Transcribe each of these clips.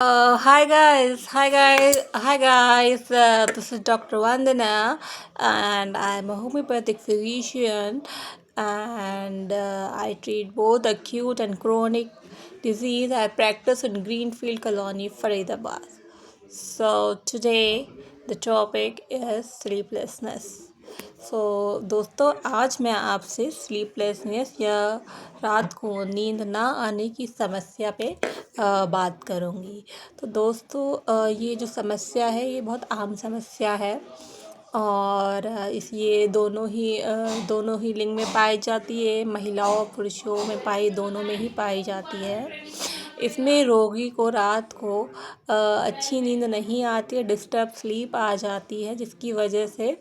Hi guys. This is Dr. Vandana, and I'm a homeopathic physician, and I treat both acute and chronic disease. I practice in Greenfield Colony, Faridabad. So today the topic is sleeplessness. दोस्तों आज मैं आपसे sleeplessness या रात को नींद ना आने की समस्या पे बात करूँगी। तो दोस्तों ये जो समस्या है ये बहुत आम समस्या है और ये दोनों ही लिंग में पाई जाती है, महिलाओं और पुरुषों में दोनों में ही पाई जाती है। इसमें रोगी को रात को अच्छी नींद नहीं आती है, डिस्टर्ब स्लीप आ जाती है, जिसकी वजह से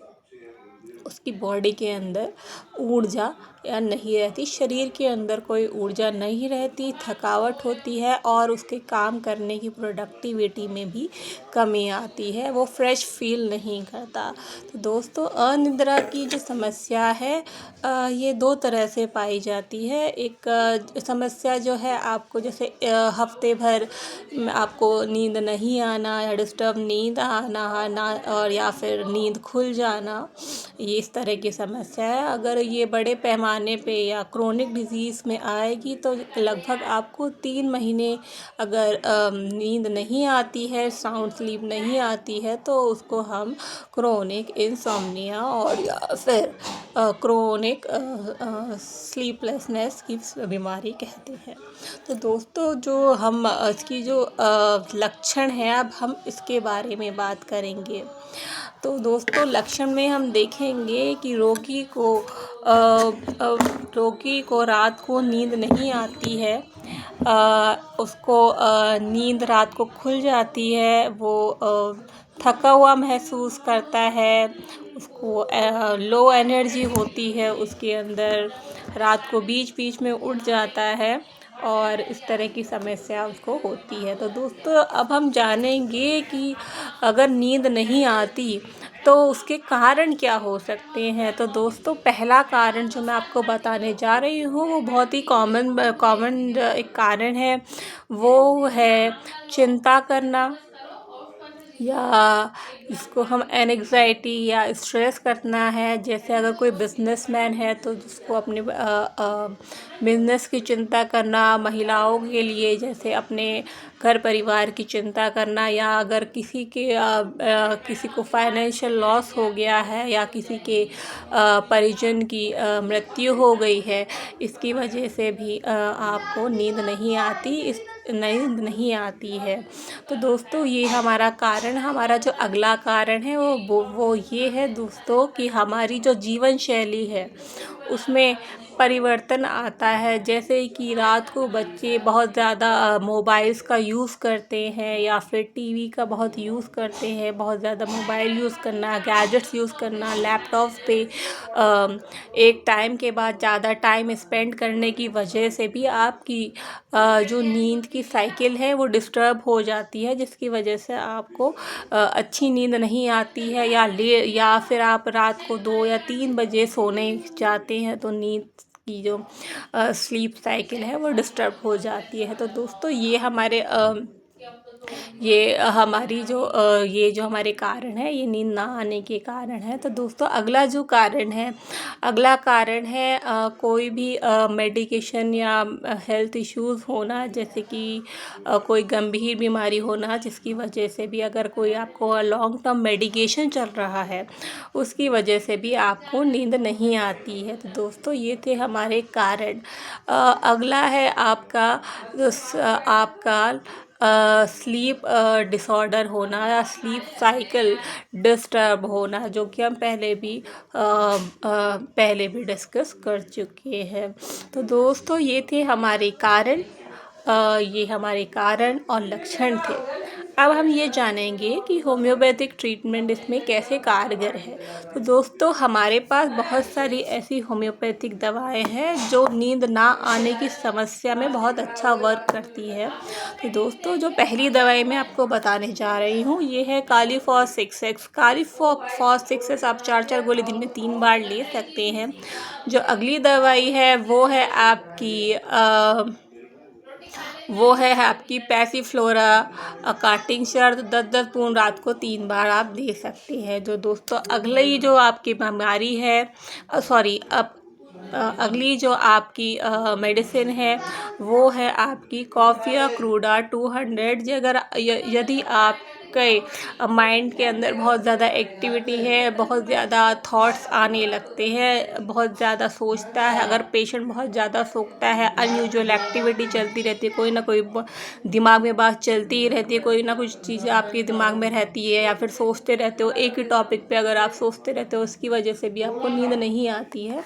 उसकी बॉडी के अंदर ऊर्जा या नहीं रहती, शरीर के अंदर कोई ऊर्जा नहीं रहती, थकावट होती है और उसके काम करने की प्रोडक्टिविटी में भी कमी आती है, वो फ्रेश फील नहीं करता। तो दोस्तों अनिद्रा की जो समस्या है ये दो तरह से पाई जाती है। एक समस्या जो है आपको जैसे हफ्ते भर आपको नींद नहीं आना या डिस्टर्ब नींद आना और या फिर नींद खुल जाना, ये इस तरह की समस्या है। अगर ये बड़े पैमाने पे या क्रोनिक डिजीज़ में आएगी तो लगभग आपको 3 महीने अगर नींद नहीं आती है, साउंड स्लीप नहीं आती है, तो उसको हम क्रोनिक इंसोम्निया और या फिर क्रोनिक स्लीपलेसनेस की बीमारी कहते हैं। तो दोस्तों जो हम इसकी जो लक्षण है, अब हम इसके बारे में बात करेंगे। तो दोस्तों लक्षण में हम देखेंगे कि रोगी को रात को नींद नहीं आती है, उसको नींद रात को खुल जाती है, वो थका हुआ महसूस करता है, उसको लो एनर्जी होती है उसके अंदर, रात को बीच बीच में उठ जाता है और इस तरह की समस्या उसको होती है। तो दोस्तों अब हम जानेंगे कि अगर नींद नहीं आती तो उसके कारण क्या हो सकते हैं। तो दोस्तों पहला कारण जो मैं आपको बताने जा रही हूँ वो बहुत ही कॉमन एक कारण है, वो है चिंता करना, या इसको हम एनग्जाइटी या स्ट्रेस करना है। जैसे अगर कोई बिजनेसमैन है तो जिसको अपने बिजनेस की चिंता करना, महिलाओं के लिए जैसे अपने घर परिवार की चिंता करना, या अगर किसी को फाइनेंशियल लॉस हो गया है या किसी के परिजन की मृत्यु हो गई है, इसकी वजह से भी आपको नींद नहीं आती है। तो दोस्तों ये हमारा जो अगला कारण है वो ये है दोस्तों कि हमारी जो जीवन शैली है उसमें परिवर्तन आता है। जैसे कि रात को बच्चे बहुत ज़्यादा मोबाइल्स का यूज़ करते हैं या फिर टीवी का बहुत यूज़ करते हैं, बहुत ज़्यादा मोबाइल यूज़ करना, गैजेट्स यूज़ करना, लैपटॉप पे एक टाइम के बाद ज़्यादा टाइम स्पेंड करने की वजह से भी आपकी जो नींद की साइकिल है वो डिस्टर्ब हो जाती है, जिसकी वजह से आपको अच्छी नींद नहीं आती है, या फिर आप रात को 2 या 3 बजे सोने जाते हैं तो नींद की जो स्लीप साइकिल है वो डिस्टर्ब हो जाती है। तो दोस्तों ये जो हमारे कारण है, ये नींद ना आने के कारण है। तो दोस्तों अगला कारण है कोई भी मेडिकेशन या हेल्थ इश्यूज़ होना, जैसे कि कोई गंभीर बीमारी होना, जिसकी वजह से भी अगर कोई आपको लॉन्ग टर्म मेडिकेशन चल रहा है उसकी वजह से भी आपको नींद नहीं आती है। तो दोस्तों ये थे हमारे कारण। अगला है आपका स्लीप डिसऑर्डर होना या स्लीप साइकिल डिस्टर्ब होना, जो कि हम पहले भी डिस्कस कर चुके हैं। तो दोस्तों ये हमारे कारण और लक्षण थे। अब हम ये जानेंगे कि होम्योपैथिक ट्रीटमेंट इसमें कैसे कारगर है। तो दोस्तों हमारे पास बहुत सारी ऐसी होम्योपैथिक दवाएं हैं जो नींद ना आने की समस्या में बहुत अच्छा वर्क करती है। तो दोस्तों जो पहली दवाई मैं आपको बताने जा रही हूँ ये है कालीफॉस 6x। कालीफॉस 6x आप 4 गोली दिन में 3 बार ले सकते हैं। जो अगली दवाई है वो है आपकी वो है आपकी पैसिफ्लोरा काटिंग शर्ट। 10-10 बूंद रात को 3 बार आप दे सकते हैं। जो दोस्तों अगली जो आपकी बीमारी है, सॉरी, अब अगली जो आपकी मेडिसिन है वो है आपकी कॉफ़िया क्रूडा 200। जी अगर यदि आपके माइंड के अंदर बहुत ज़्यादा एक्टिविटी है, बहुत ज़्यादा थॉट्स आने लगते हैं, बहुत ज़्यादा सोचता है, अगर पेशेंट बहुत ज़्यादा सोचता है, अनयूजुअल एक्टिविटी चलती रहती है, कोई ना कोई दिमाग में बात चलती ही रहती है, कोई ना कुछ चीज़ें आपके दिमाग में रहती है, या फिर सोचते रहते हो एक ही टॉपिक पे, अगर आप सोचते रहते हो उसकी वजह से भी आपको नींद नहीं आती है,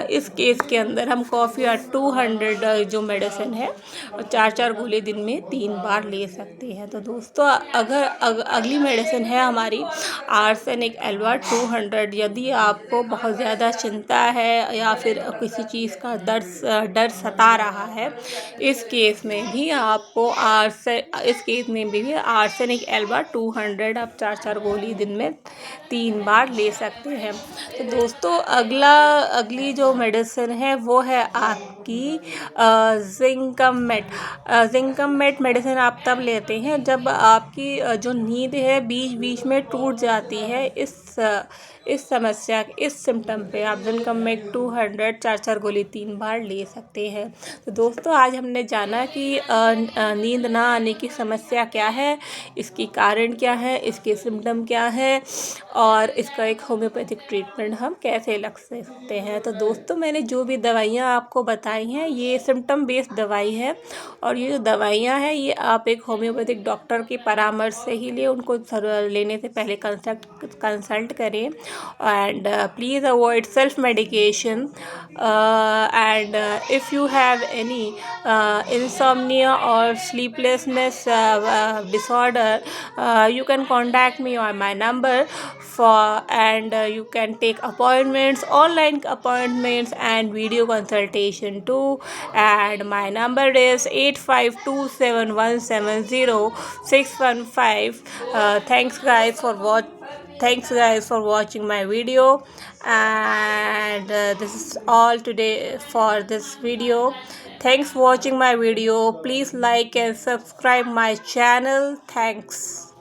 इस केस के अंदर हम कॉफ़ी 200 जो मेडिसिन है 4-4 गोली दिन में 3 बार ले सकते हैं। तो दोस्तों अगर अगली मेडिसिन है हमारी आर्सेनिक एल्वा 200। यदि आपको बहुत ज़्यादा चिंता है या फिर किसी चीज़ का डर सता रहा है, इस केस में भी आपको आर्सेनिक एल्वा 200 आप 4-4 गोली दिन में 3 बार ले सकते हैं। तो दोस्तों अगली जो मेडिसिन है वो है आपकी जिंकमेट मेडिसिन आप तब लेते हैं जब आपकी जो नींद है बीच बीच में टूट जाती है। इस समस्या, इस सिम्टम पे आप जिंकमेट 200 4-4 गोली 3 बार ले सकते हैं। तो दोस्तों आज हमने जाना कि नींद ना आने की समस्या क्या है, इसकी कारण क्या है, इसके सिम्टम क्या है, और इसका एक होम्योपैथिक ट्रीटमेंट हम कैसे लग सकते हैं। तो दोस्तों मैंने जो भी दवाइयाँ आपको बताई हैं ये सिम्टम बेस्ड दवाई है, और ये जो दवाइयाँ हैं ये आप एक होम्योपैथिक डॉक्टर के परामर्श से ही लें, उनको लेने से पहले कंसल्ट करें, and please avoid self medication, and if you have any insomnia or sleeplessness disorder, you can contact me on my number and you can take appointments, online appointments and video consultation too, and my number is 8527170615. Thanks guys for watching my video, and this is all today for this video. Thanks for watching my video. Please like and subscribe my channel. Thanks.